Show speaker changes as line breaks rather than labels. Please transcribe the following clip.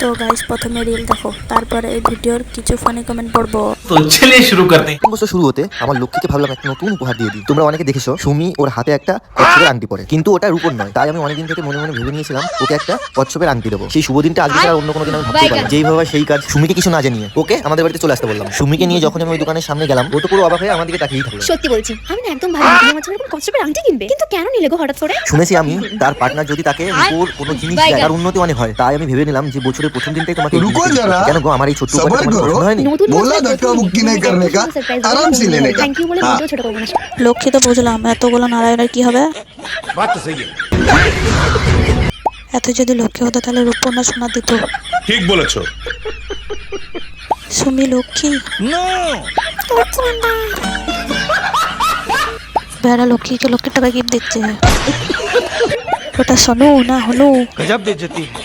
তো গাইস প্রথমে রিল দেখো, তারপরে এই ভিডিওর কিছু ফানি কমেন্ট পড়বো।
তো চলিए शुरू करते हैं।
বছর শুরু হতে আমার লক্ষ্মীকে ভাবলাম একটা নতুন উপহার দিয়ে দিই। তোমরা অনেকে দেখেছো সুমি ওর হাতে একটা কচ্ছপের আংটি পরে, কিন্তু ওটা রূপোর নয়। তাই আমি অনেকদিন থেকে মনে মনে ভেবে নিয়েছিলাম ওকে একটা কচ্ছপের আংটি দেবো। সেই শুভ দিনটা আজকে আর অন্য কোনো দিন আমি ভাবতে পারি। যেই ভাবে সেই কাজ, সুমিকে কিছু না জানিয়ে ওকে আমাদের বাড়িতে চলে আসতে বললাম। সুমিকে নিয়ে যখন আমি ওই দোকানের সামনে গেলাম, ও তো পুরো অবাক হয়ে আমার দিকে তাকিয়েই থাকলো।
সত্যি বলছি, আমি না একদম ভালো তুমি আমার জন্য এরকম কচ্ছপের আংটি কিনবে, কিন্তু কেন নিলে গো হঠাৎ করে?
শুনেছি আমি তার পার্টনার যদি তাকে রূপোর কোনো জিনিস দেয় তার উন্নতি অনেক হয়। তাই আমি ভেবে নিলাম যে বছরের প্রথম দিনটাই তোমাকে
रुको जरा,
কেন গো আমার এই ছোট্ট
सबर
উপহারটা তোমার
करो।
পছন্দ হয়নি?
নতুন
बोला धक्का मुक्की नहीं करने का, आराम से लेने का।
থ্যাংক ইউ বলে
हाँ।
ভিডিও ছোট করব না।
লক্ষ্মী তো বুঝলাম, এতগুলো নারায়ণের কি হবে?
बात तो सही है।
এত যদি লক্ষ্মী হতো তাহলে রূপর না সোনা দিত।
ঠিক বলেছো।
সুমি লক্ষ্মী বেড়া লক্ষ্মীকে লক্ষ্মীর টাকা গিফট দিচ্ছে। ওটা সোনু না হনু?
गजब बेइज्जती है।